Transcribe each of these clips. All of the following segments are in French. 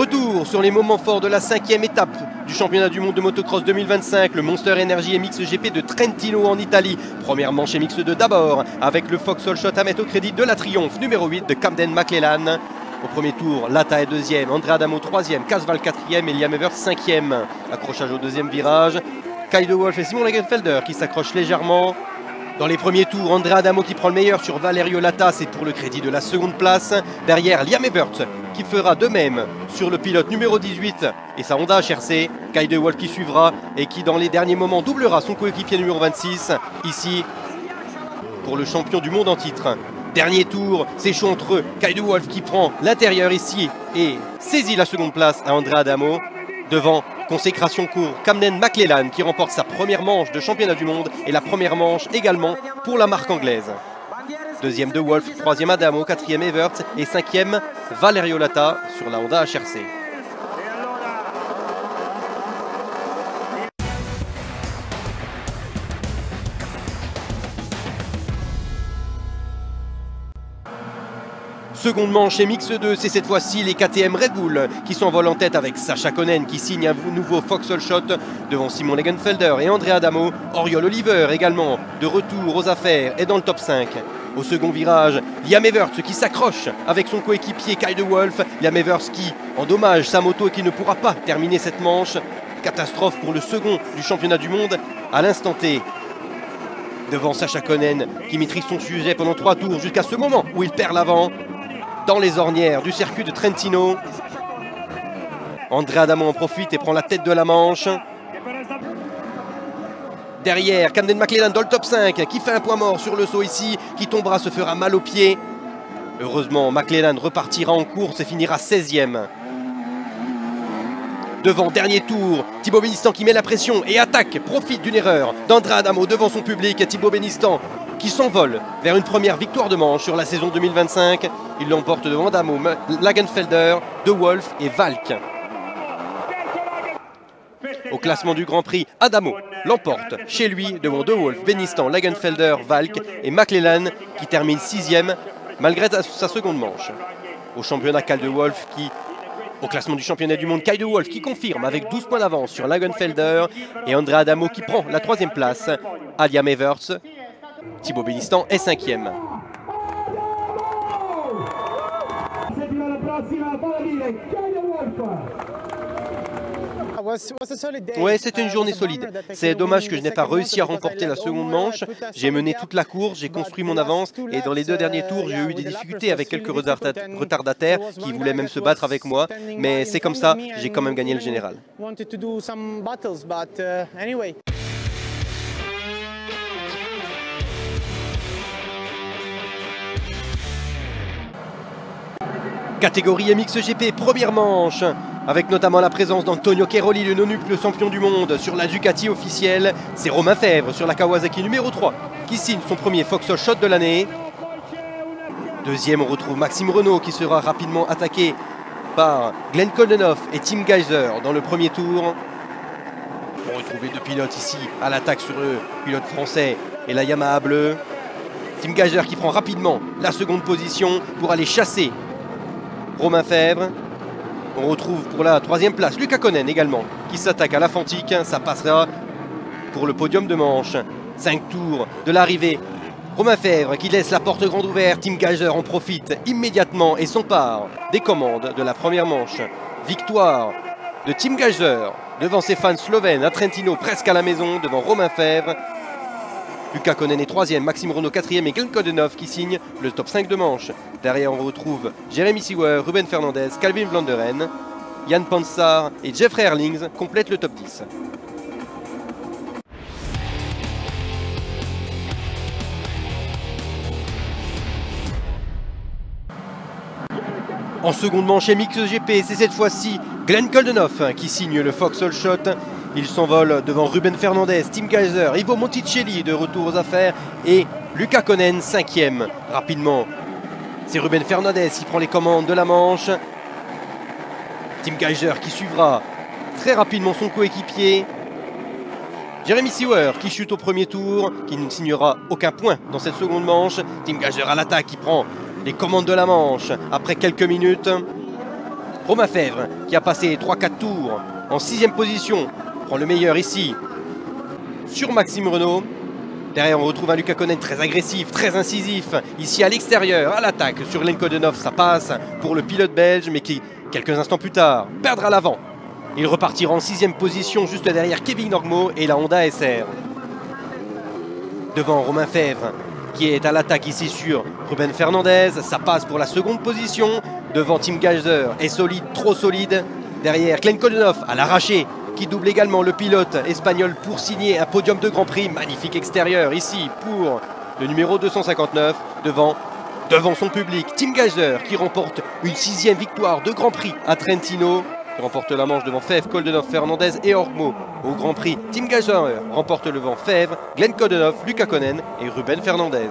Retour sur les moments forts de la 5e étape du championnat du monde de motocross 2025, le Monster Energy MXGP de Trentino en Italie. Première manche MX2 d'abord, avec le Vauxhall Shot à mettre au crédit de la Triumph numéro 8 de Camden McLellan. Au premier tour, Lata est deuxième, André Adamo troisième, Casval quatrième et Liam Evert cinquième. Accrochage au deuxième virage, Kay de Wolf et Simon Lagenfelder qui s'accrochent légèrement. Dans les premiers tours, André Adamo qui prend le meilleur sur Valerio Lata, c'est pour le crédit de la seconde place. Derrière, Liam Evert qui fera de même sur le pilote numéro 18 et sa Honda HRC. Kay de Wolf qui suivra et qui dans les derniers moments doublera son coéquipier numéro 26. Ici, pour le champion du monde en titre. Dernier tour, c'est chaud entre eux. Kay de Wolf qui prend l'intérieur ici et saisit la seconde place à André Adamo. Devant, consécration court, Camden McLellan qui remporte sa première manche de championnat du monde et la première manche également pour la marque anglaise. Deuxième de Wolf, troisième Adamo, quatrième Evert et cinquième Valerio Lata sur la Honda HRC. Seconde manche MX2, c'est cette fois-ci les KTM Red Bull qui s'envolent en tête avec Sacha Konen qui signe un nouveau Vauxhall Shot devant Simon Lagenfelder et André Adamo. Oriol Oliver également de retour aux affaires et dans le top 5. Au second virage, Liam Evert qui s'accroche avec son coéquipier Kay de Wolf. Liam Evert qui endommage sa moto et qui ne pourra pas terminer cette manche. Catastrophe pour le second du championnat du monde à l'instant T. Devant Sacha Konen qui maîtrise son sujet pendant 3 tours jusqu'à ce moment où il perd l'avant. Dans les ornières du circuit de Trentino. André Adamo en profite et prend la tête de la manche. Derrière, Camden McLellan dans le top 5 qui fait un point mort sur le saut ici, qui tombera, se fera mal au pied. Heureusement, McLellan repartira en course et finira 16e. Devant, dernier tour, Thibaut Benistant qui met la pression et attaque, profite d'une erreur d'André Adamo devant son public. Thibaut Benistant qui s'envole vers une première victoire de manche sur la saison 2025. Il l'emporte devant Adamo, Lagenfelder, De Wolf et Valk. Au classement du Grand Prix, Adamo l'emporte chez lui devant De Wolf, Benistant, Lagenfelder, Valk et McLellan qui termine 6e malgré sa seconde manche. Au championnat, Kay de Wolf qui, au classement du championnat du monde, Kay de Wolf qui confirme avec 12 points d'avance sur Lagenfelder et André Adamo qui prend la 3e place à Liam Evers. Thibaut Benistant est 5e. Ouais, c'était une journée solide. C'est dommage que je n'ai pas réussi à remporter la seconde manche. J'ai mené toute la course, j'ai construit mon avance et dans les 2 derniers tours, j'ai eu des difficultés avec quelques retardataires qui voulaient même se battre avec moi. Mais c'est comme ça, j'ai quand même gagné le général. Catégorie MXGP, première manche, avec notamment la présence d'Antonio Cairoli, le non-nucle champion du monde sur la Ducati officielle. C'est Romain Fèvre sur la Kawasaki numéro 3 qui signe son premier Vauxhall Shot de l'année. Deuxième, on retrouve Maxime Renault qui sera rapidement attaqué par Glenn Koldenhoff et Tim Geiser dans le premier tour. On retrouve les 2 pilotes ici à l'attaque sur le pilote français et la Yamaha bleue. Tim Geiser qui prend rapidement la seconde position pour aller chasser Romain Fèvre. On retrouve pour la 3e place Luca Konen également qui s'attaque à la Fantique. Ça passera pour le podium de manche. 5 tours de l'arrivée. Romain Fèvre qui laisse la porte grande ouverte. Tim Geiser en profite immédiatement et s'empare des commandes de la première manche. Victoire de Tim Geiser devant ses fans slovènes à Trentino, presque à la maison, devant Romain Fèvre. Luca Konen est 3e, Maxime Renault 4e et Glenn Koldenhoff qui signe le top 5 de manche. Derrière, on retrouve Jérémy Seewer, Ruben Fernandez, Calvin Vlanderen, Yann Pansar et Jeffrey Erlings complètent le top 10. En seconde manche MXGP, c'est cette fois-ci Glenn Koldenhoff qui signe le Vauxhall Shot. Il s'envole devant Ruben Fernandez, Tim Geiser, Ivo Monticelli de retour aux affaires et Luca Konen 5e. Rapidement, c'est Ruben Fernandez qui prend les commandes de la manche. Tim Geiser qui suivra très rapidement son coéquipier. Jérémy Seewer qui chute au premier tour, qui ne signera aucun point dans cette seconde manche. Tim Geiser à l'attaque qui prend les commandes de la manche après quelques minutes. Romain Fèvre qui a passé 3-4 tours en 6e position. Prend le meilleur ici sur Maxime Renault. Derrière, on retrouve un Luca Konen très agressif, très incisif. Ici à l'extérieur, à l'attaque sur Glenn Kodenov, ça passe pour le pilote belge, mais qui, quelques instants plus tard, perdra l'avant. Il repartira en 6e position, juste derrière Kevin Norgmo et la Honda SR. Devant Romain Fèvre, qui est à l'attaque ici sur Ruben Fernandez. Ça passe pour la 2e position. Devant Tim Gajser, est solide, trop solide. Derrière, Glenn Kodenov à l'arraché, qui double également le pilote espagnol pour signer un podium de Grand Prix. Magnifique extérieur ici pour le numéro 259 devant son public. Tim Gajser qui remporte une 6e victoire de Grand Prix à Trentino. Qui remporte la manche devant Fèvre, Koldenov, Fernandez et Orgmo. Au Grand Prix, Tim Gajser remporte le vent Fèvre, Glenn Kodenov, Luca Konen et Ruben Fernandez.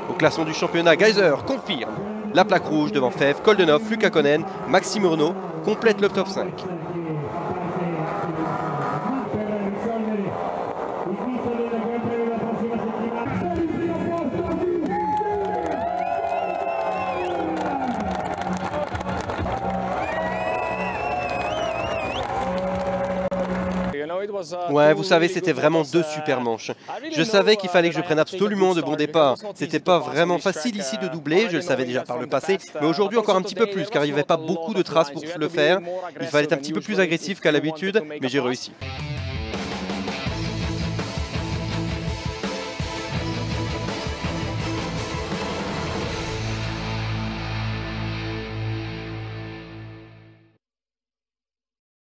Au classement du championnat, Gajser confirme la plaque rouge devant Fèvre, Koldenov, Luca Konen, Maxime Renault complète le top 5. Ouais, vous savez, c'était vraiment 2 super manches. Je savais qu'il fallait que je prenne absolument de bons départs. C'était pas vraiment facile ici de doubler, je le savais déjà par le passé, mais aujourd'hui encore un petit peu plus, car il n'y avait pas beaucoup de traces pour le faire. Il fallait être un petit peu plus agressif qu'à l'habitude, mais j'ai réussi.